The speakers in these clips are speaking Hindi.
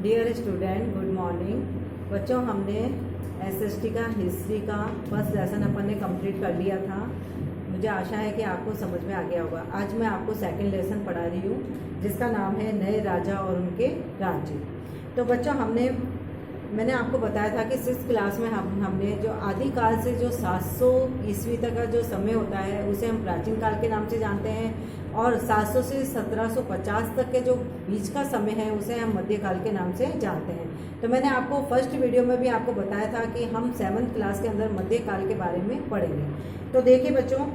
Dear student, good morning. बच्चों, हमने एसएसटी का हिस्ट्री का फर्स्ट लेसन अपन ने कंप्लीट कर लिया था। मुझे आशा है कि आपको समझ में आ गया होगा। आज मैं आपको सेकंड लेसन पढ़ा रही हूँ जिसका नाम है नए राजा और उनके राज्य। तो बच्चों, मैंने आपको बताया था कि 6th क्लास में हमने जो आदिकाल से जो 700 ईस्वी तक का जो समय होता है उसे हम प्राचीन काल के नाम से जानते हैं, और 700 से 1750 तक के जो बीच का समय है उसे हम मध्यकाल के नाम से जानते हैं। तो मैंने आपको फर्स्ट वीडियो में भी आपको बताया था कि हम 7th क्लास के अंदर मध्यकाल के बारे में पढ़ेंगे। तो देखिए बच्चों,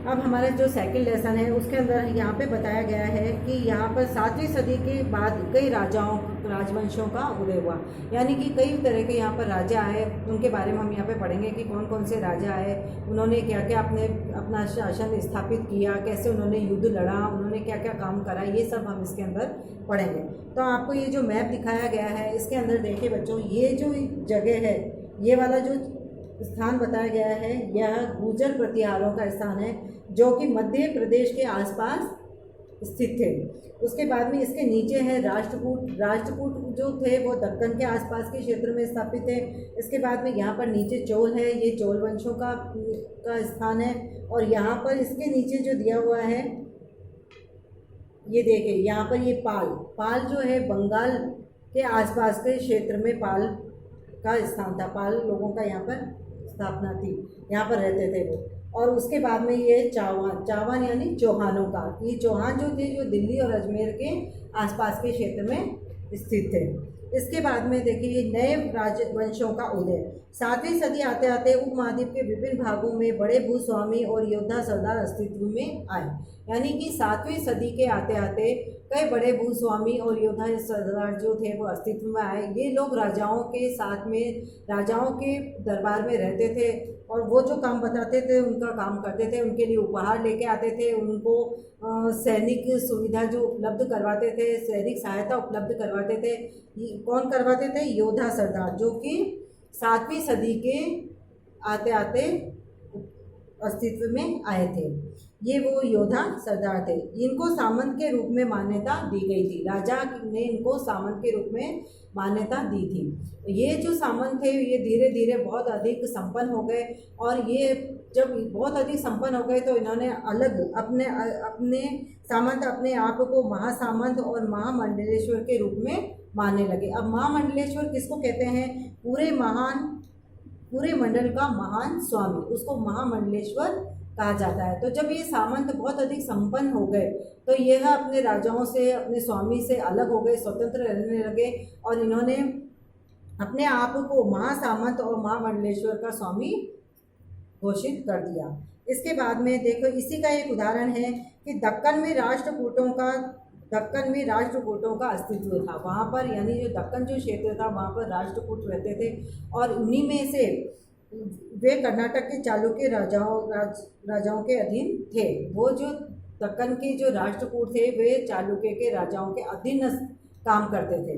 अब हमारा जो सेकंड लेसन है उसके अंदर यहाँ पे बताया गया है कि यहाँ पर 7वीं सदी के बाद कई राजवंशों का उदय हुआ, यानी कि कई तरह के यहाँ पर राजा आए। उनके बारे में हम यहाँ पे पढ़ेंगे कि कौन कौन से राजा आए, उन्होंने क्या क्या अपना शासन स्थापित किया, कैसे उन्होंने युद्ध लड़ा, उन्होंने क्या क्या काम करा, ये सब हम इसके अंदर पढ़ेंगे। तो आपको ये जो मैप दिखाया गया है इसके अंदर देखिए बच्चों, ये जो जगह है, ये वाला जो स्थान बताया गया है यह गुर्जर प्रतिहारों का स्थान है जो कि मध्य प्रदेश के आसपास स्थित थे। उसके बाद में इसके नीचे है राष्ट्रकूट जो थे वो दक्कन के आसपास के क्षेत्र में स्थापित थे। इसके बाद में यहाँ पर नीचे चोल है, ये चोल वंशों का स्थान है। और यहाँ पर इसके नीचे जो दिया हुआ है ये देखिए, यहाँ पर ये पाल जो है बंगाल के आसपास के क्षेत्र में पाल का स्थान था। पाल लोगों का यहाँ पर स्थापना थी, यहाँ पर रहते थे वो। और उसके बाद में ये चावान यानी चौहानों का, ये चौहान जो थे जो दिल्ली और अजमेर के आसपास के क्षेत्र में स्थित थे। इसके बाद में देखिए नए राजवंशों का उदय। 7वीं सदी आते आते उपमहाद्वीप के विभिन्न भागों में बड़े भूस्वामी और योद्धा सरदार अस्तित्व में आए, यानी कि 7वीं सदी के आते आते कई बड़े भूस्वामी और योद्धा सरदार जो थे वो अस्तित्व में आए। ये लोग राजाओं के साथ में, राजाओं के दरबार में रहते थे और वो जो काम बताते थे उनका काम करते थे, उनके लिए उपहार लेके आते थे, उनको सैनिक सुविधा जो उपलब्ध करवाते थे, सैनिक सहायता उपलब्ध करवाते थे। कौन करवाते थे? योद्धा सरदार, जो कि 7वीं सदी के आते आते अस्तित्व में आए थे। ये वो योद्धा सरदार थे। इनको सामंत के रूप में मान्यता दी गई थी, राजा ने इनको सामंत के रूप में मान्यता दी थी। ये जो सामंत थे ये धीरे धीरे बहुत अधिक संपन्न हो गए, और ये जब बहुत अधिक संपन्न हो गए तो इन्होंने अलग अपने सामंत अपने आप को महासामंत और महामंडलेश्वर के रूप में मानने लगे। अब महामंडलेश्वर किसको कहते हैं? पूरे मंडल का महान स्वामी, उसको महामंडलेश्वर कहा जाता है। तो जब ये सामंत बहुत अधिक संपन्न हो गए तो यह अपने राजाओं से, अपने स्वामी से अलग हो गए, स्वतंत्र रहने लगे, और इन्होंने अपने आप को महासामंत और महामंडलेश्वर का स्वामी घोषित कर दिया। इसके बाद में देखो, इसी का एक उदाहरण है कि दक्कन में राष्ट्रकूटों का अस्तित्व था। वहाँ पर, यानी जो दक्कन जो क्षेत्र था वहाँ पर राष्ट्रकूट रहते थे, और उन्हीं में से वे कर्नाटक के चालुक्य राजाओं के अधीन थे। वो जो दक्कन के जो राष्ट्रकूट थे वे चालुक्य के राजाओं के अधीन काम करते थे।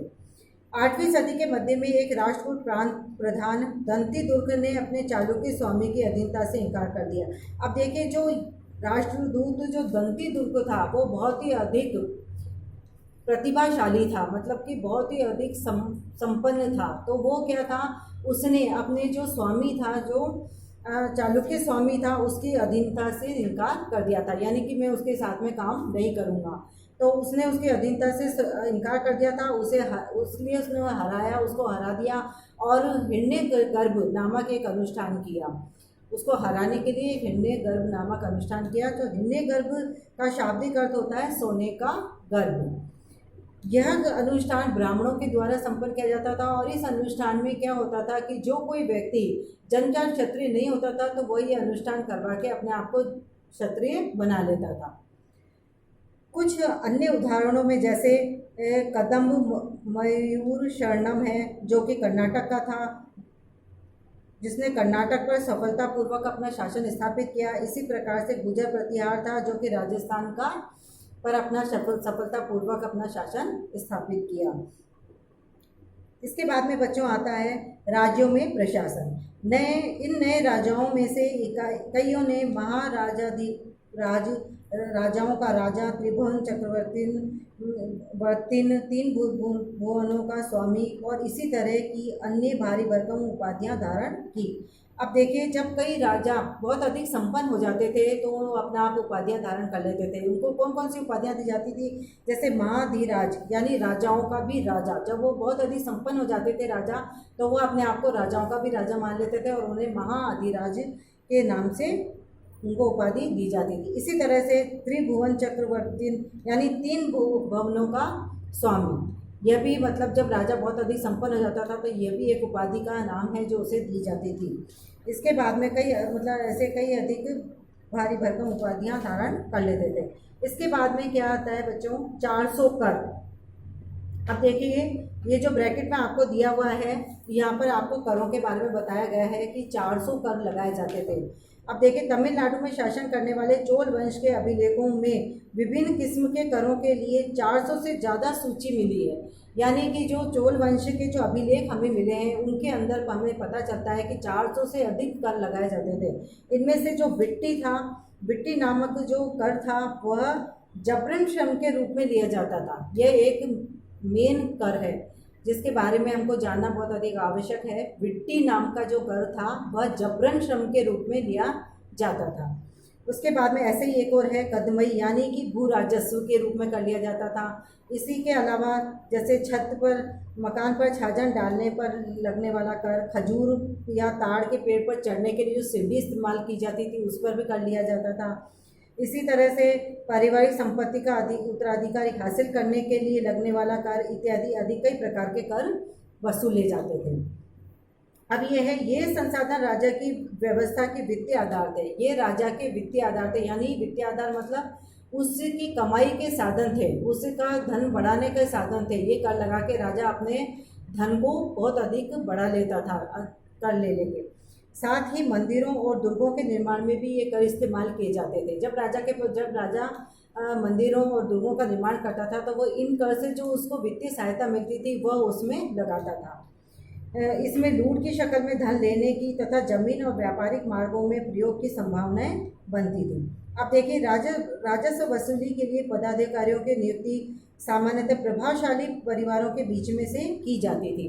8वीं सदी के मध्य में एक राष्ट्रकूट प्रधान दंतीदुर्ग ने अपने चालुक्य स्वामी की अधीनता से इनकार कर दिया। अब देखिए, जो राष्ट्रदूत जो दंतीदुर्ग था वो बहुत ही अधिक प्रतिभाशाली था, मतलब कि बहुत ही अधिक संपन्न था। तो वो क्या था, उसने अपने जो स्वामी था, जो चालुक्य स्वामी था, उसकी अधीनता से इनकार कर दिया था, यानी कि मैं उसके साथ में काम नहीं करूँगा। तो उसने उसकी अधीनता से इनकार कर दिया था। उसलिए उसने हराया, उसको हरा दिया, और हिरण्यगर्भ नामक एक अनुष्ठान किया। उसको हराने के लिए हिरण्यगर्भ नामक अनुष्ठान किया। तो हिरण्यगर्भ का शाब्दिक अर्थ होता है सोने का गर्भ। यह अनुष्ठान ब्राह्मणों के द्वारा संपन्न किया जाता था, और इस अनुष्ठान में क्या होता था कि जो कोई व्यक्ति जन्मजात क्षत्रिय नहीं होता था तो वह ये अनुष्ठान करवा के अपने आप को क्षत्रिय बना लेता था। कुछ अन्य उदाहरणों में जैसे कदम्ब मयूर शरणम है जो कि कर्नाटक का था, जिसने कर्नाटक पर सफलतापूर्वक अपना शासन स्थापित किया। इसी प्रकार से गुर्जर प्रतिहार था जो कि राजस्थान का पर अपना सफलतापूर्वक अपना शासन स्थापित किया। इसके बाद में बच्चों आता है राज्यों में प्रशासन। इन नए राजाओं में से कईयों ने राजाओं का राजा, त्रिभुवन चक्रवर्ती, वर्तिन, तीन भुवनों का स्वामी और इसी तरह की अन्य भारी भरकम उपाधियां धारण की। अब देखिए, जब कई राजा बहुत अधिक संपन्न हो जाते थे तो वो अपना आप उपाधियां धारण कर लेते थे। उनको कौन कौन सी उपाधियां दी जाती थी? जैसे महाधिराज यानी राजाओं का भी राजा। जब वो बहुत अधिक संपन्न हो जाते थे राजा, तो वो अपने आप को राजाओं का भी राजा मान लेते थे और उन्हें महाधिराज के नाम से उनको उपाधि दी जाती थी। इसी तरह से त्रिभुवन चक्रवर्ती यानी तीन भुवनों का स्वामी, यह भी मतलब जब राजा बहुत अधिक संपन्न हो जाता था तो यह भी एक उपाधि का नाम है जो उसे दी जाती थी। इसके बाद में कई मतलब ऐसे कई अधिक भारी भरकम उपाधियां धारण कर लेते थे। इसके बाद में क्या आता है बच्चों? 400 कर। अब देखिए, ये जो ब्रैकेट में आपको दिया हुआ है, यहाँ पर आपको करों के बारे में बताया गया है कि 400 कर लगाए जाते थे। अब देखिए, तमिलनाडु में शासन करने वाले चोल वंश के अभिलेखों में विभिन्न किस्म के करों के लिए 400 से ज़्यादा सूची मिली है। यानी कि जो चोल वंश के जो अभिलेख हमें मिले हैं उनके अंदर हमें पता चलता है कि 400 से अधिक कर लगाए जाते थे। इनमें से जो बिट्टी था, बिट्टी नामक जो कर था वह जबरन श्रम के रूप में लिया जाता था। यह एक मेन कर है जिसके बारे में हमको जानना बहुत अधिक आवश्यक है। बिट्टी नाम का जो कर था वह जबरन श्रम के रूप में लिया जाता था। उसके बाद में ऐसे ही एक और है कदमई, यानी कि भू राजस्व के रूप में कर लिया जाता था। इसी के अलावा जैसे छत पर मकान पर छाजन डालने पर लगने वाला कर, खजूर या ताड़ के पेड़ पर चढ़ने के लिए जो सीढ़ी इस्तेमाल की जाती थी उस पर भी कर लिया जाता था। इसी तरह से पारिवारिक संपत्ति का उत्तराधिकारी हासिल करने के लिए लगने वाला कर इत्यादि आदि कई प्रकार के कर वसूले जाते थे। अब ये संसाधन राजा की व्यवस्था के वित्तीय आधार थे। ये राजा के वित्तीय आधार थे, यानी वित्तीय आधार मतलब उसकी कमाई के साधन थे, उसका धन बढ़ाने के साधन थे। ये कर लगा के राजा अपने धन को बहुत अधिक बढ़ा लेता था कर ले लेके। साथ ही मंदिरों और दुर्गों के निर्माण में भी ये कर इस्तेमाल किए जाते थे। जब राजा मंदिरों और दुर्गों का निर्माण करता था तो वो इन कर से जो उसको वित्तीय सहायता मिलती थी वह उसमें लगाता था। इसमें लूट की शक्ल में धन लेने की तथा जमीन और व्यापारिक मार्गों में प्रयोग की संभावनाएं बनती थी। अब देखिए, राजस्व वसूली के लिए पदाधिकारियों की नियुक्ति सामान्यतः प्रभावशाली परिवारों के बीच में से की जाती थी।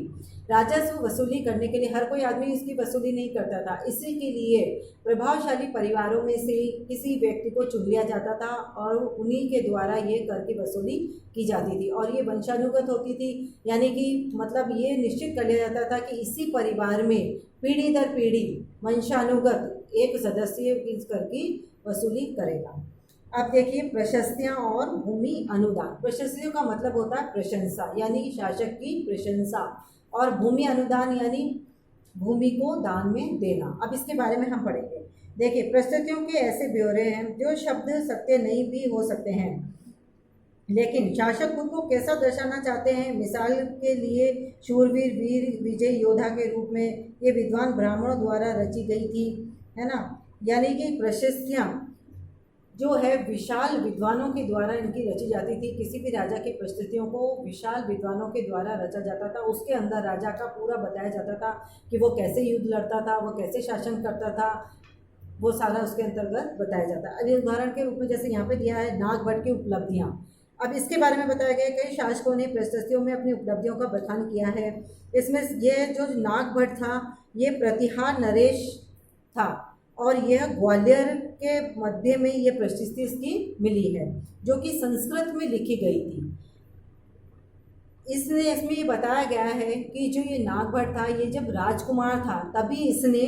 राजस्व वसूली करने के लिए हर कोई आदमी इसकी वसूली नहीं करता था। इसी के लिए प्रभावशाली परिवारों में से किसी व्यक्ति को चुन लिया जाता था और उन्हीं के द्वारा ये कर की वसूली की जाती थी और ये वंशानुगत होती थी। यानी कि मतलब ये निश्चित कर लिया जाता था कि इसी परिवार में पीढ़ी दर पीढ़ी वंशानुगत एक सदस्य इस कर की वसूली करेगा। अब देखिए, प्रशस्तियाँ और भूमि अनुदान। प्रशस्तियों का मतलब होता है प्रशंसा, यानी शासक की प्रशंसा, और भूमि अनुदान यानी भूमि को दान में देना। अब इसके बारे में हम पढ़ेंगे। देखिए, प्रशस्तियों के ऐसे ब्यौरे हैं जो शब्द सत्य नहीं भी हो सकते हैं, लेकिन शासक खुद को कैसा दर्शाना चाहते हैं। मिसाल के लिए शूरवीर, वीर, विजय योद्धा के रूप में ये विद्वान ब्राह्मणों द्वारा रची गई थी, है ना। यानी कि प्रशस्तियाँ जो है विशाल विद्वानों के द्वारा इनकी रची जाती थी। किसी भी राजा की प्रस्तुतियों को विशाल विद्वानों के द्वारा रचा जाता था। उसके अंदर राजा का पूरा बताया जाता था कि वो कैसे युद्ध लड़ता था, वो कैसे शासन करता था, वो सारा उसके अंतर्गत बताया जाता है। अभी उदाहरण के रूप में जैसे यहाँ पे दिया है नागभट्ट की उपलब्धियाँ। अब इसके बारे में बताया गया है कई शासकों ने प्रशस्तियों में अपनी उपलब्धियों का बखान किया है। इसमें ये जो नागभट्ट था ये प्रतिहार नरेश था और यह ग्वालियर के मध्य में ये प्रशस्ति इसकी मिली है जो कि संस्कृत में लिखी गई थी। इसमें ये बताया गया है कि जो ये नागभट्ट था ये जब राजकुमार था तभी इसने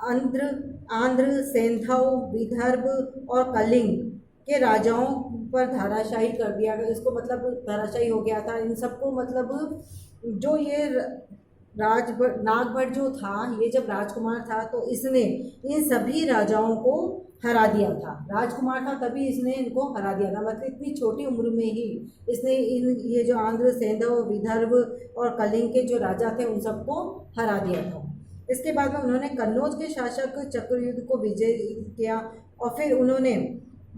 आंध्र, सेंधव, विदर्भ और कलिंग के राजाओं पर धाराशाही कर दिया गया। इसको मतलब धाराशाही हो गया था। इन सबको मतलब जो ये नागभट्ट जो था ये जब राजकुमार था तो इसने इन सभी राजाओं को हरा दिया था। राजकुमार था तभी इसने इनको हरा दिया था। मतलब इतनी छोटी उम्र में ही इसने ये जो आंध्र, सेंधव, विदर्भ और कलिंग के जो राजा थे उन सबको हरा दिया था। इसके बाद में उन्होंने कन्नौज के शासक चक्रयुद्ध को विजय किया और फिर उन्होंने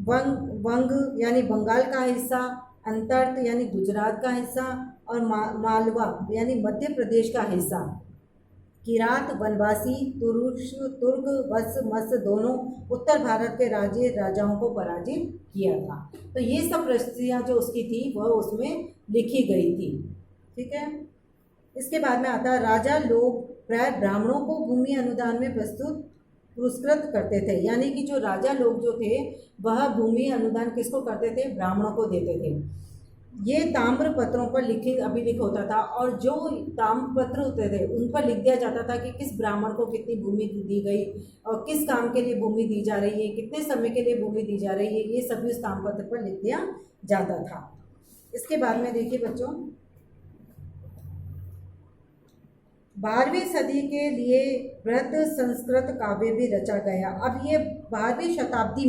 वंग यानी बंगाल का हिस्सा, अंतर्त यानी गुजरात का हिस्सा और मालवा यानी मध्य प्रदेश का हिस्सा किरात, वनवासी, तुर्क, वत्स, मत्स्य दोनों उत्तर भारत के राजाओं को पराजित किया था। तो ये सब प्रशस्तियाँ जो उसकी थी वह उसमें लिखी गई थी। ठीक है। इसके बाद में आता है राजा लोग प्राय ब्राह्मणों को भूमि अनुदान में पुरस्कृत करते थे, यानी कि जो राजा लोग जो थे वह भूमि अनुदान किसको करते थे? ब्राह्मणों को देते थे। ये ताम्र पत्रों पर अभिलेख होता था, और जो ताम्र पत्र होते थे उन पर लिख दिया जाता था कि किस ब्राह्मण को कितनी भूमि दी गई और किस काम के लिए भूमि दी जा रही है, कितने समय के लिए भूमि दी जा रही है, ये सभी उस ताम्र पत्र पर लिख दिया जाता था। इसके बाद में देखिए बच्चों, 12वीं सदी के लिए बृहद संस्कृत काव्य भी रचा गया। अब ये 12वीं शताब्दी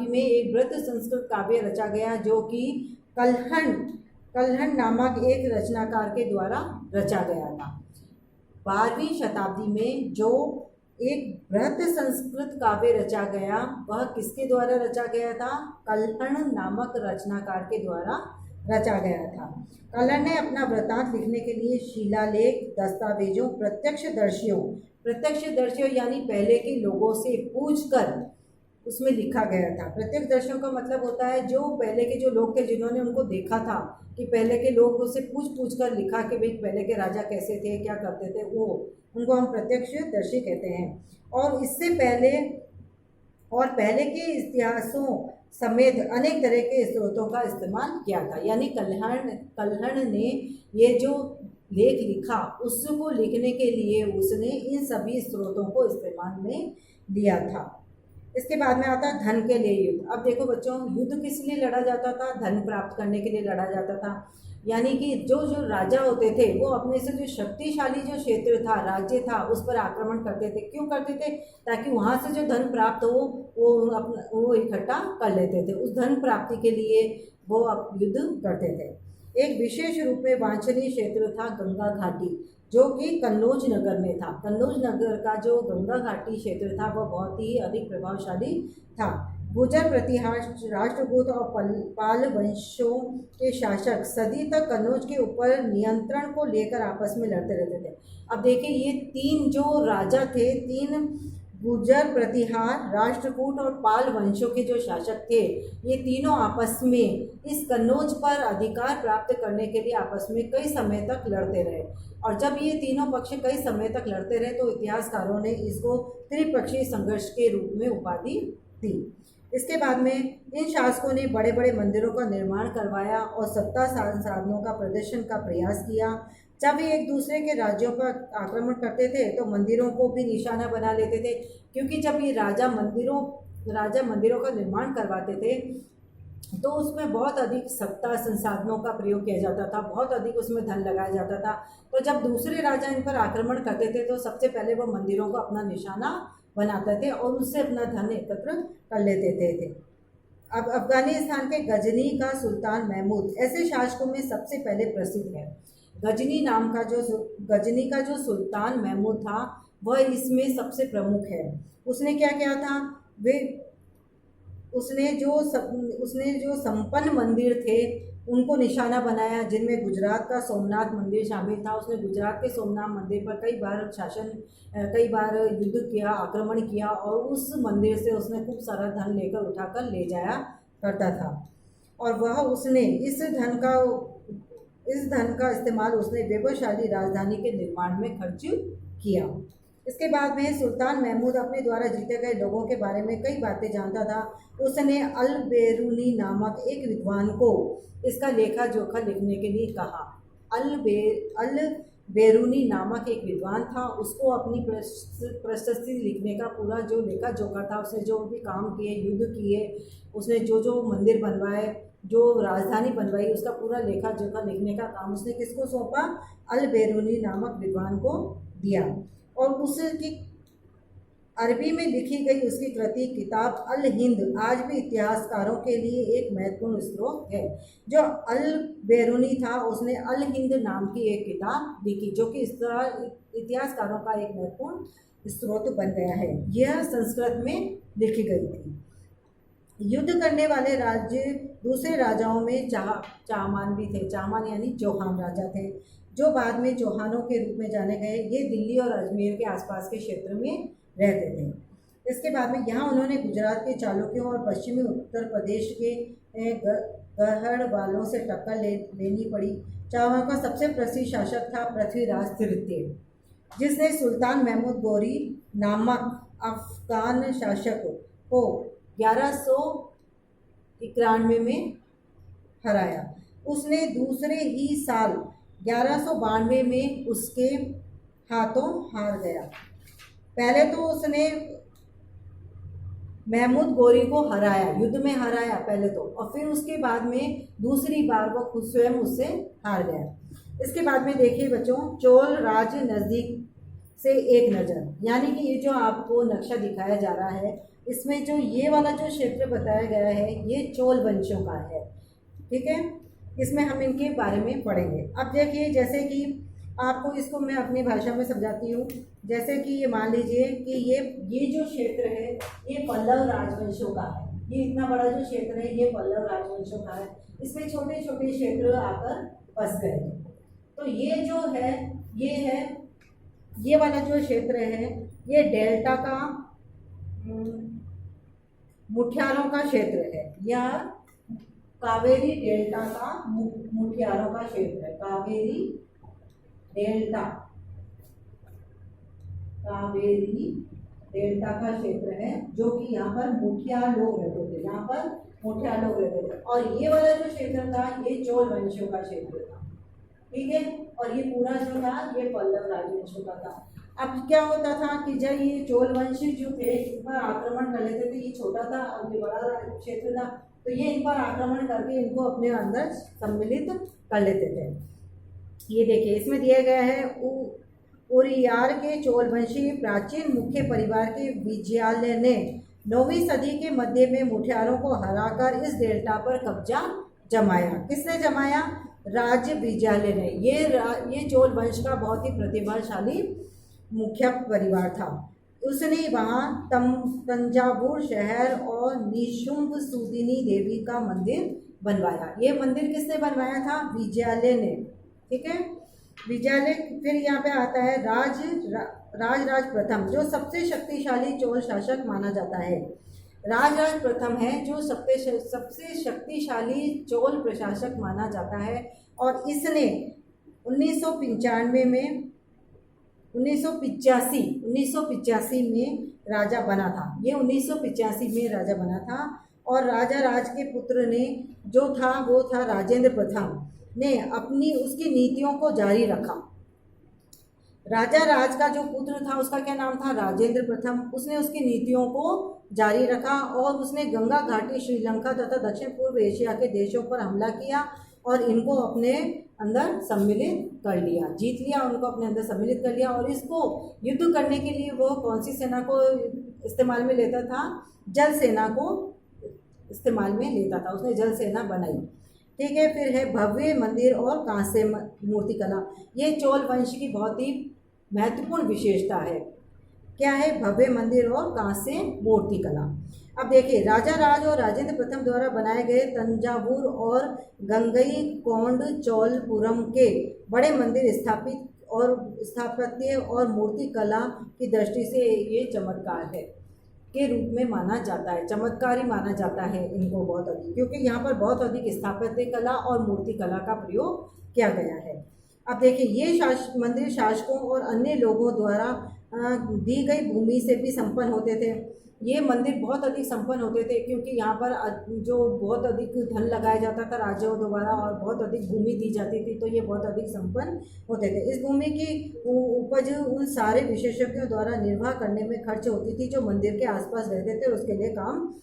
में एक बृहद संस्कृत काव्य रचा गया, जो कि कल्हण नामक एक रचनाकार के द्वारा रचा गया था। 12वीं शताब्दी में जो एक बृहद संस्कृत काव्य रचा गया वह किसके द्वारा रचा गया था? कल्हण नामक रचनाकार के द्वारा रचा गया था। कल्हण ने अपना वृत्तांत लिखने के लिए शिलालेख, दस्तावेजों, प्रत्यक्षदर्शियों यानी पहले के लोगों से पूछकर उसमें लिखा गया था। प्रत्यक्षदर्शियों का मतलब होता है जो पहले के जो लोग थे जिन्होंने उनको देखा था, कि पहले के लोग उससे पूछ कर लिखा कि भाई पहले के राजा कैसे थे, क्या करते थे, वो उनको हम प्रत्यक्षदर्शी कहते हैं। और इससे पहले के इतिहासों समेत अनेक तरह के स्रोतों का इस्तेमाल किया था। यानी कल्हण ने ये जो लेख लिखा उसको लिखने के लिए उसने इन सभी स्रोतों को इस्तेमाल में लिया था। इसके बाद में आता है धन के लिए युद्ध। अब देखो बच्चों, युद्ध किस लिए लड़ा जाता था? धन प्राप्त करने के लिए लड़ा जाता था। यानी कि जो राजा होते थे वो अपने से जो शक्तिशाली जो क्षेत्र था, राज्य था, उस पर आक्रमण करते थे। क्यों करते थे? ताकि वहाँ से जो धन प्राप्त हो वो इकट्ठा कर लेते थे। उस धन प्राप्ति के लिए वो युद्ध करते थे। एक विशेष रूप में वांछनीय क्षेत्र था गंगा घाटी, जो कि कन्नौज नगर में था। कन्नौज नगर का जो गंगा घाटी क्षेत्र था वह बहुत ही अधिक प्रभावशाली था। गुर्जर प्रतिहार राष्ट्रकूट और पाल वंशों के शासक सदी तक कन्नौज के ऊपर नियंत्रण को लेकर आपस में लड़ते रहते थे। अब देखिए, ये तीन जो राजा थे, तीन गुर्जर प्रतिहार, राष्ट्रकूट और पाल वंशों के जो शासक थे, ये तीनों आपस में इस कन्नौज पर अधिकार प्राप्त करने के लिए आपस में कई समय तक लड़ते रहे। और जब ये तीनों पक्ष कई समय तक लड़ते रहे तो इतिहासकारों ने इसको त्रिपक्षीय संघर्ष के रूप में उपाधि दी। इसके बाद में इन शासकों ने बड़े बड़े मंदिरों का निर्माण करवाया और सत्ता साधनों का प्रदर्शन का प्रयास किया। जब ये एक दूसरे के राज्यों पर आक्रमण करते थे तो मंदिरों को भी निशाना बना लेते थे, क्योंकि जब ये राजा मंदिरों का निर्माण करवाते थे तो उसमें बहुत अधिक सत्ता संसाधनों का प्रयोग किया जाता था, बहुत अधिक उसमें धन लगाया जाता था। तो जब दूसरे राजा इन पर आक्रमण करते थे तो सबसे पहले वो मंदिरों को अपना निशाना बनाते थे और उससे अपना धन एकत्र कर लेते थे। अब अफगानिस्तान के गजनी का सुल्तान महमूद ऐसे शासकों में सबसे पहले प्रसिद्ध है। गजनी का जो सुल्तान महमूद था वह इसमें सबसे प्रमुख है। उसने क्या किया था? उसने जो संपन्न मंदिर थे उनको निशाना बनाया, जिनमें गुजरात का सोमनाथ मंदिर शामिल था। उसने गुजरात के सोमनाथ मंदिर पर कई बार युद्ध किया, आक्रमण किया और उस मंदिर से उसने खूब सारा धन लेकर उठाकर ले जाया करता था। और वह उसने इस धन का इस्तेमाल उसने वैभवशाली राजधानी के निर्माण में खर्च किया। इसके बाद में सुल्तान महमूद अपने द्वारा जीते गए लोगों के बारे में कई बातें जानता था। उसने अल बेरूनी नामक एक विद्वान को इसका लेखा जोखा लिखने के लिए कहा। अल बेरूनी नामक एक विद्वान था, उसको अपनी प्रशस्ति लिखने का पूरा जो लेखा जोखा था, उसने जो भी काम किए, युद्ध किए, उसने जो मंदिर बनवाए, जो राजधानी बनवाई, उसका पूरा लेखा जोखा लिखने का काम उसने किसको सौंपा? अल बेरूनी नामक विद्वान को दिया। और उसकी अरबी में लिखी गई उसकी कृति किताब अल हिंद आज भी इतिहासकारों के लिए एक महत्वपूर्ण स्रोत है। जो अल बेरूनी था उसने अल हिंद नाम की एक किताब लिखी, जो कि इतिहासकारों का एक महत्वपूर्ण स्रोत बन गया है। यह संस्कृत में लिखी गई थी। युद्ध करने वाले राज्य दूसरे राजाओं में चाहमान भी थे। चाहमान यानी चौहान राजा थे। जो बाद में चौहानों के रूप में जाने गए। ये दिल्ली और अजमेर के आसपास के क्षेत्र में रहते थे। इसके बाद में यहाँ उन्होंने गुजरात के चालुक्यों और पश्चिमी उत्तर प्रदेश के गढ़ वालों से टक्कर लेनी पड़ी। वहाँ का सबसे प्रसिद्ध शासक था पृथ्वीराज तृतीय, जिसने सुल्तान महमूद गौरी नामक अफगान शासक को 1191 में हराया। उसने दूसरे ही साल 1192 में उसके हाथों हार गया। पहले तो उसने महमूद गौरी को हराया, युद्ध में हराया पहले तो, और फिर उसके बाद में दूसरी बार वो खुद स्वयं उससे हार गया। इसके बाद में देखिए बच्चों, चोल राज नज़दीक से एक नज़र, यानी कि ये जो आपको नक्शा दिखाया जा रहा है, इसमें जो ये वाला जो क्षेत्र बताया गया है ये चोल वंशों का है। ठीक है, इसमें हम इनके बारे में पढ़ेंगे। अब देखिए, जैसे कि आपको इसको मैं अपनी भाषा में समझाती हूँ। जैसे कि ये मान लीजिए कि ये जो क्षेत्र है ये पल्लव राजवंशों का है। ये इतना बड़ा जो क्षेत्र है ये पल्लव राजवंशों का है। इसमें छोटे छोटे क्षेत्र आकर बस गए। तो ये जो है ये वाला जो क्षेत्र है ये डेल्टा का मुठियारों का क्षेत्र है, या कावेरी डेल्टा का मुठियारों का क्षेत्र है। कावेरी डेल्टा का क्षेत्र है, जो कि यहाँ पर मुठियार लोग रहते थे। यहाँ पर मुठियार लोग रहते थे। और ये वाला जो क्षेत्र था ये चोल वंशियों का क्षेत्र था। ठीक है, और ये पूरा जो था ये पल्लव राजवंशों का था। अब क्या होता था कि जब ये चोल वंशी जो थे इन पर आक्रमण कर लेते थे। ये छोटा था और ये बड़ा क्षेत्र था, तो ये इन पर आक्रमण करके इनको अपने अंदर सम्मिलित कर लेते थे। ये देखिए, इसमें दिया गया है उरियार के चोलवंशी प्राचीन मुख्य परिवार के विजयालय ने 9वीं सदी के मध्य में मुठियारों को हराकर इस डेल्टा पर कब्जा जमाया। किसने जमाया? राज विजयालय ने। ये चोल वंश का बहुत ही प्रतिभाशाली मुख्य परिवार था। उसने वहाँ तंजावुर शहर और निशुंभ सुदिनी देवी का मंदिर बनवाया। ये मंदिर किसने बनवाया था? विजयालय ने। ठीक है, विजयालय। फिर यहाँ पे आता है राज प्रथम, जो सबसे शक्तिशाली चोल शासक माना जाता है। राज प्रथम है जो सबसे शक्तिशाली चोल प्रशासक माना जाता है, और इसने 1985 में राजा बना था। ये 1985 में राजा बना था, और राजा राज के पुत्र ने जो था वो था राजेंद्र प्रथम ने उसकी नीतियों को जारी रखा। राजा राज का जो पुत्र था उसका क्या नाम था? राजेंद्र प्रथम। उसने उसकी नीतियों को जारी रखा और उसने गंगा घाटी, श्रीलंका तथा दक्षिण पूर्व एशिया के देशों पर हमला किया और इनको अपने अंदर सम्मिलित कर लिया, जीत लिया, उनको अपने अंदर सम्मिलित कर लिया। और इसको युद्ध करने के लिए वो कौन सी सेना को इस्तेमाल में लेता था? जल सेना को इस्तेमाल में लेता था। उसने जल सेना बनाई। ठीक है, फिर है भव्य मंदिर और कांस्य मूर्ति कला। ये चोल वंश की बहुत ही महत्वपूर्ण विशेषता है। क्या है? भव्य मंदिर और कांस्य मूर्ति कला। अब देखिए, राजा राज और राजेंद्र प्रथम द्वारा बनाए गए तंजावुर और गंगईकोंड चोलपुरम के बड़े मंदिर स्थापत्य और मूर्ति कला की दृष्टि से ये चमत्कार है के रूप में माना जाता है। चमत्कारी माना जाता है इनको बहुत अधिक, क्योंकि यहाँ पर बहुत अधिक स्थापत्य कला और मूर्ति कला का प्रयोग किया गया है। अब देखिए, ये मंदिर शासकों और अन्य लोगों द्वारा दी गई भूमि से भी संपन्न होते थे। ये मंदिर बहुत अधिक संपन्न होते थे, क्योंकि यहाँ पर जो बहुत अधिक धन लगाया जाता था राजाओं द्वारा और बहुत अधिक भूमि दी जाती थी, तो ये बहुत अधिक संपन्न होते थे। इस भूमि की उपज उन सारे विशेषज्ञों द्वारा निर्वाह करने में खर्च होती थी जो मंदिर के आसपास रहते थे, उसके लिए काम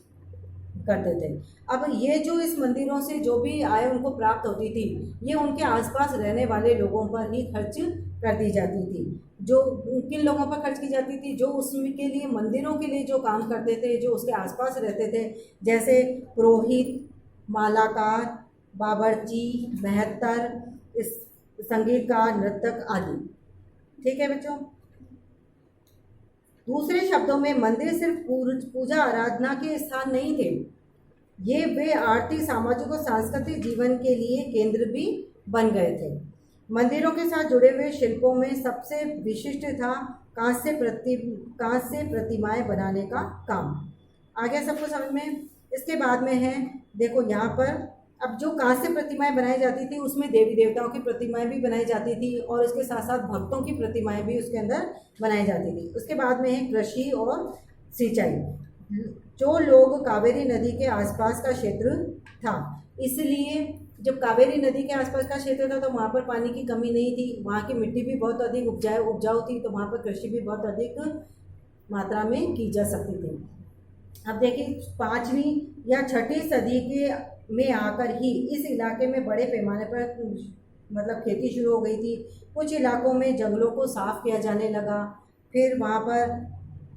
करते थे। अब ये जो इस मंदिरों से जो भी आय उनको प्राप्त होती थी, ये उनके आसपास रहने वाले लोगों पर ही खर्च कर दी जाती थी। जो किन लोगों पर खर्च की जाती थी? जो उसके लिए, मंदिरों के लिए जो काम करते थे, जो उसके आसपास रहते थे, जैसे पुरोहित, मालाकार, बावर्ची, मेहतर, संगीतकार, नर्तक आदि। ठीक है बच्चों। दूसरे शब्दों में मंदिर सिर्फ पूजा आराधना के स्थान नहीं थे, ये वे आर्थिक, सामाजिक और सांस्कृतिक जीवन के लिए केंद्र भी बन गए थे। मंदिरों के साथ जुड़े हुए शिल्पों में सबसे विशिष्ट था कांस्य प्रतिमाएं बनाने का काम। आ गया सबको समझ में। इसके बाद में है, देखो यहाँ पर अब जो कांस्य प्रतिमाएं बनाई जाती थी उसमें देवी देवताओं की प्रतिमाएं भी बनाई जाती थी और उसके साथ साथ भक्तों की प्रतिमाएं भी उसके अंदर बनाई जाती थी। उसके बाद में है कृषि और सिंचाई। जो लोग कावेरी नदी के आसपास का क्षेत्र था, इसलिए जब कावेरी नदी के आसपास का क्षेत्र था तो वहाँ पर पानी की कमी नहीं थी, वहाँ की मिट्टी भी बहुत अधिक उपजाऊ थी, तो वहाँ पर कृषि भी बहुत अधिक मात्रा में की जा सकती थी। अब देखिए 5वीं या 6ठी सदी के में आकर ही इस इलाके में बड़े पैमाने पर मतलब खेती शुरू हो गई थी। कुछ इलाकों में जंगलों को साफ किया जाने लगा, फिर वहाँ पर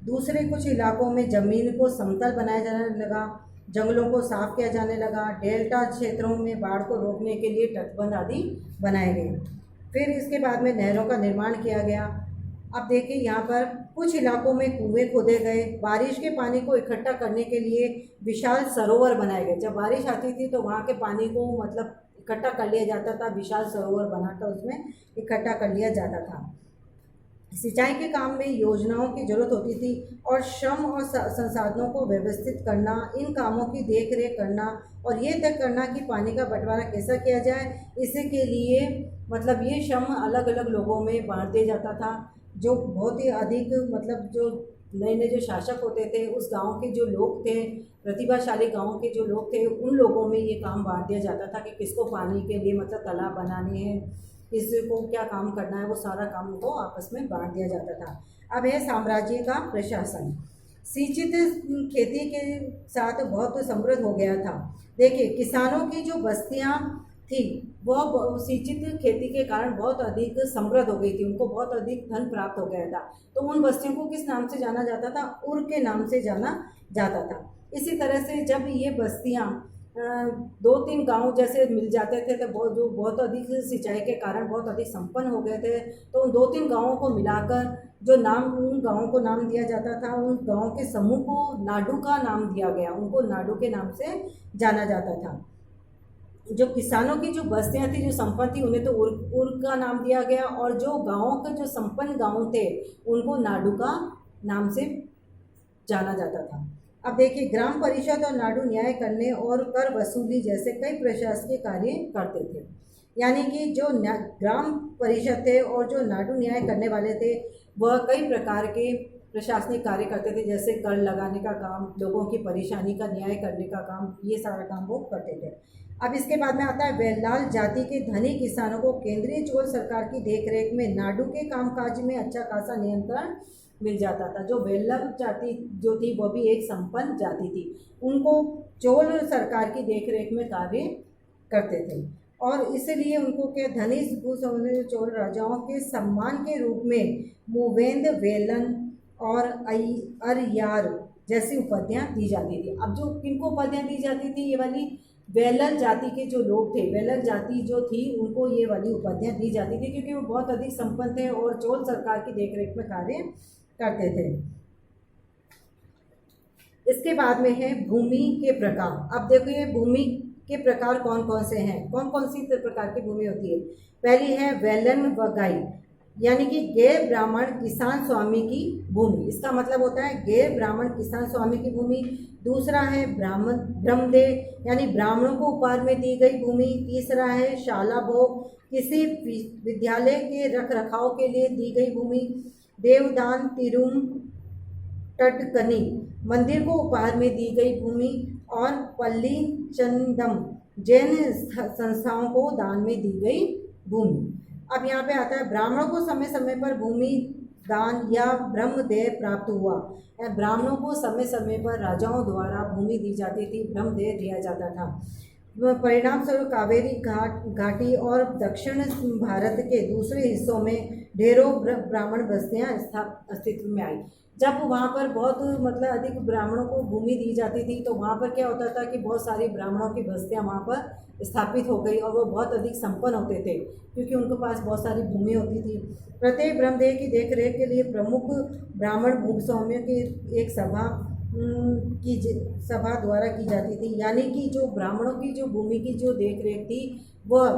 दूसरे कुछ इलाकों में ज़मीन को समतल बनाया जाने लगा, जंगलों को साफ किया जाने लगा। डेल्टा क्षेत्रों में बाढ़ को रोकने के लिए तटबंध आदि बनाए गए। फिर इसके बाद में नहरों का निर्माण किया गया। अब देखिए यहाँ पर कुछ इलाकों में कुएं खोदे गए, बारिश के पानी को इकट्ठा करने के लिए विशाल सरोवर बनाए गए। जब बारिश आती थी तो वहाँ के पानी को मतलब इकट्ठा कर लिया जाता था, विशाल सरोवर बनाकर उसमें इकट्ठा कर लिया जाता था। सिंचाई के काम में योजनाओं की जरूरत होती थी और श्रम और संसाधनों को व्यवस्थित करना, इन कामों की देखरेख करना और ये तय करना कि पानी का बंटवारा कैसा किया जाए, इसके लिए मतलब ये श्रम अलग अलग लोगों में बांट दिया जाता था। जो बहुत ही अधिक मतलब जो नए नए जो शासक होते थे उस गांव के जो लोग थे, प्रतिभाशाली गांव के जो लोग थे, उन लोगों में ये काम बांट दिया जाता था कि किसको पानी के लिए मतलब तालाब बनाने हैं, किसको क्या काम करना है, वो सारा काम को आपस में बांट दिया जाता था। अब है साम्राज्य का प्रशासन। सिंचित खेती के साथ बहुत समृद्ध हो गया था। देखिए किसानों की जो बस्तियां थी वह सिंचित खेती के कारण बहुत अधिक समृद्ध हो गई थी, उनको बहुत अधिक धन प्राप्त हो गया था। तो उन बस्तियों को किस नाम से जाना जाता था? उर के नाम से जाना जाता था। इसी तरह से जब ये बस्तियां 2-3 गांव जैसे मिल जाते थे तो जो बहुत अधिक सिंचाई के कारण बहुत अधिक संपन्न हो गए थे, तो उन 2-3 गांवों को मिलाकर जो नाम उन गांवों को नाम दिया जाता था, उन गांवों के समूह को नाडू का नाम दिया गया, उनको नाडू के नाम से जाना जाता था। जो किसानों की जो बस्तियां थी, जो संपत्ति, उन्हें तो उर का नाम दिया गया और जो गाँवों के जो संपन्न गाँव थे उनको नाडू का नाम से जाना जाता था। अब देखिए ग्राम परिषद और नाडू न्याय करने और कर वसूली जैसे कई प्रशासकीय कार्य करते थे। यानी कि जो ग्राम परिषद थे और जो नाडू न्याय करने वाले थे वह कई प्रकार के प्रशासनिक कार्य करते थे, जैसे कर लगाने का काम, लोगों की परेशानी का न्याय करने का काम, ये सारा काम वो करते थे। अब इसके बाद में आता है वेल्लाल जाति के धनी किसानों को केंद्रीय चोल सरकार की देखरेख में नाडू के कामकाज में अच्छा खासा नियंत्रण मिल जाता था। जो वेल्लभ जाति जो थी वो भी एक संपन्न जाति थी, उनको चोल सरकार की देखरेख में कार्य करते थे और इसलिए उनको क्या धनिष्ठ भूस्वामी चोल राजाओं के सम्मान के रूप में मूवेंद, वेलन और अरयार जैसी उपाधियां दी जाती थी। अब जो किनको उपाधियां दी जाती थी, ये वाली वेलल जाति के जो लोग थे, वेलल जाति जो थी उनको ये वाली उपाधियां दी जाती थी क्योंकि वो बहुत अधिक संपन्न थे और चोल सरकार की देखरेख में कार्य करते थे। इसके बाद में है भूमि के प्रकार। अब देखो ये भूमि के प्रकार कौन कौन से हैं, कौन कौन सी प्रकार की भूमि होती है। पहली है वेलन वगाई, यानी कि गैर ब्राह्मण किसान स्वामी की भूमि। इसका मतलब होता है गैर ब्राह्मण किसान स्वामी की भूमि। दूसरा है ब्रह्मदेव, यानी ब्राह्मणों को उपहार में दी गई भूमि। तीसरा है शाला भोग, किसी विद्यालय के रख रखाव के लिए दी गई भूमि। देवदान तिरुम टटकनी, मंदिर को उपहार में दी गई भूमि। और पल्ली चंदम, जैन संस्थाओं को दान में दी गई भूमि। अब यहाँ पे आता है ब्राह्मणों को समय समय पर भूमि दान या ब्रह्मदेय प्राप्त हुआ। ब्राह्मणों को समय समय पर राजाओं द्वारा भूमि दी जाती थी, ब्रह्मदेय दिया जाता था। परिणाम स्वरूप कावेरी घाटी और दक्षिण भारत के दूसरे हिस्सों में ढेरों ब्राह्मण बस्तियां अस्तित्व में आई। जब वहाँ पर बहुत मतलब अधिक ब्राह्मणों को भूमि दी जाती थी तो वहाँ पर क्या होता था कि बहुत सारी ब्राह्मणों की बस्तियाँ वहाँ पर स्थापित हो गई और वो बहुत अधिक संपन्न होते थे क्योंकि उनके पास बहुत सारी भूमि होती थी। प्रत्येक ब्रह्मदेव की देखरेख के लिए प्रमुख ब्राह्मण भूस्वामियों की एक सभा द्वारा की जाती थी। यानी कि जो ब्राह्मणों की जो भूमि की जो देखरेख थी वह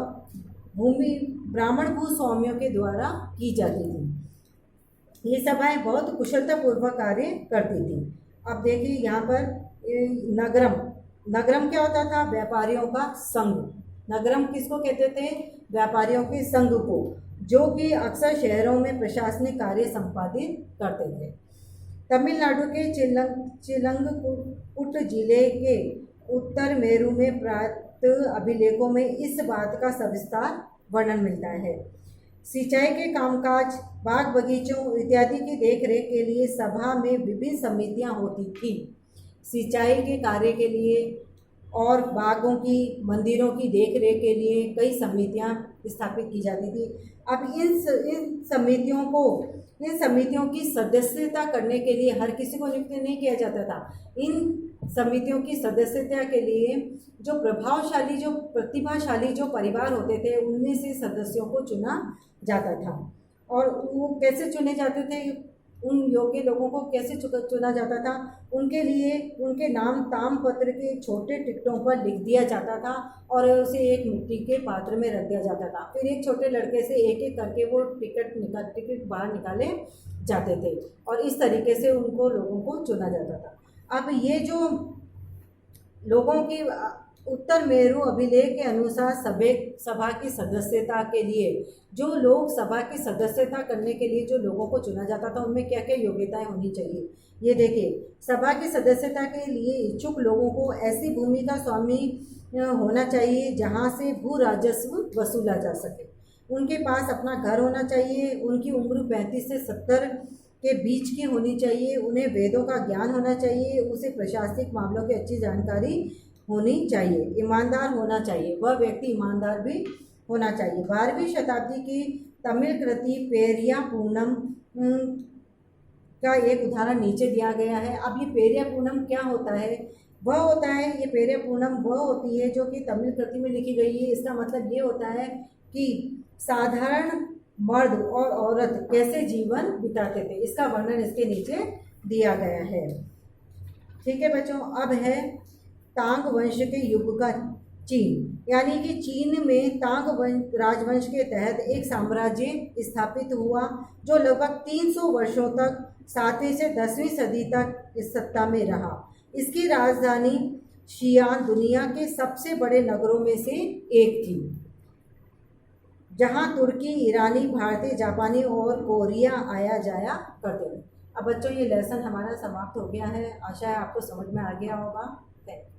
भूमि ब्राह्मण भूस्वामियों के द्वारा की जाती थी। ये सभाएं बहुत कुशलतापूर्वक कार्य करती थी। अब देखिए यहाँ पर नगरम, नगरम क्या होता था? व्यापारियों का संघ। नगरम किसको कहते थे? व्यापारियों के संघ को, जो कि अक्सर शहरों में प्रशासनिक कार्य संपादित करते थे। तमिलनाडु के चिलंगपुट जिले के उत्तर मेरू में प्राप्त अभिलेखों में इस बात का सविस्तार वर्णन मिलता है। सिंचाई के कामकाज, बाग बगीचों इत्यादि की देखरेख के लिए सभा में विभिन्न समितियां होती थी। सिंचाई के कार्य के लिए और बागों की, मंदिरों की देखरेख के लिए कई समितियां स्थापित की जाती थी। अब इन समितियों की सदस्यता करने के लिए हर किसी को नियुक्त नहीं किया जाता था। इन समितियों की सदस्यता के लिए जो प्रभावशाली, जो प्रतिभाशाली जो परिवार होते थे, उनमें से सदस्यों को चुना जाता था। और वो कैसे चुने जाते थे? उन योग्य लोगों को कैसे चुना जाता था? उनके लिए उनके नाम ताम्रपत्र के छोटे टिकटों पर लिख दिया जाता था और उसे एक मिट्टी के पात्र में रख दिया जाता था। फिर एक छोटे लड़के से एक एक करके वो टिकट बाहर निकाले जाते थे और इस तरीके से उनको लोगों को चुना जाता था। अब ये जो लोगों की उत्तर मेरू अभिलेख के अनुसार सभा की सदस्यता के लिए, जो लोग सभा की सदस्यता करने के लिए जो लोगों को चुना जाता था, उनमें क्या क्या योग्यताएं होनी चाहिए? ये देखिए, सभा की सदस्यता के लिए इच्छुक लोगों को ऐसी भूमि का स्वामी होना चाहिए जहां से भू राजस्व वसूला जा सके। उनके पास अपना घर होना चाहिए। उनकी उम्र 35 से 70 के बीच की होनी चाहिए। उन्हें वेदों का ज्ञान होना चाहिए। उसे प्रशासनिक मामलों की अच्छी जानकारी होनी चाहिए। ईमानदार होना चाहिए, वह व्यक्ति ईमानदार भी होना चाहिए। 12वीं शताब्दी की तमिल कृति पेरिया पूनम का एक उदाहरण नीचे दिया गया है। अब ये पेरिया पूनम क्या होता है? वह होता है, ये पेरिया पूनम वह होती है जो कि तमिल कृति में लिखी गई है। इसका मतलब ये होता है कि साधारण मर्द और औरत कैसे जीवन बिताते थे, इसका वर्णन इसके नीचे दिया गया है। ठीक है बच्चों, अब है तांग वंश के युग का चीन। यानी कि चीन में तांग राजवंश के तहत एक साम्राज्य स्थापित हुआ जो लगभग 300 वर्षों तक 7वीं से 10वीं सदी तक इस सत्ता में रहा। इसकी राजधानी शियान दुनिया के सबसे बड़े नगरों में से एक थी, जहां तुर्की, ईरानी, भारतीय, जापानी और कोरिया आया जाया करते थे। अब बच्चों, ये लेसन हमारा समाप्त हो गया है। आशा है आपको समझ में आ गया होगा। Thank you.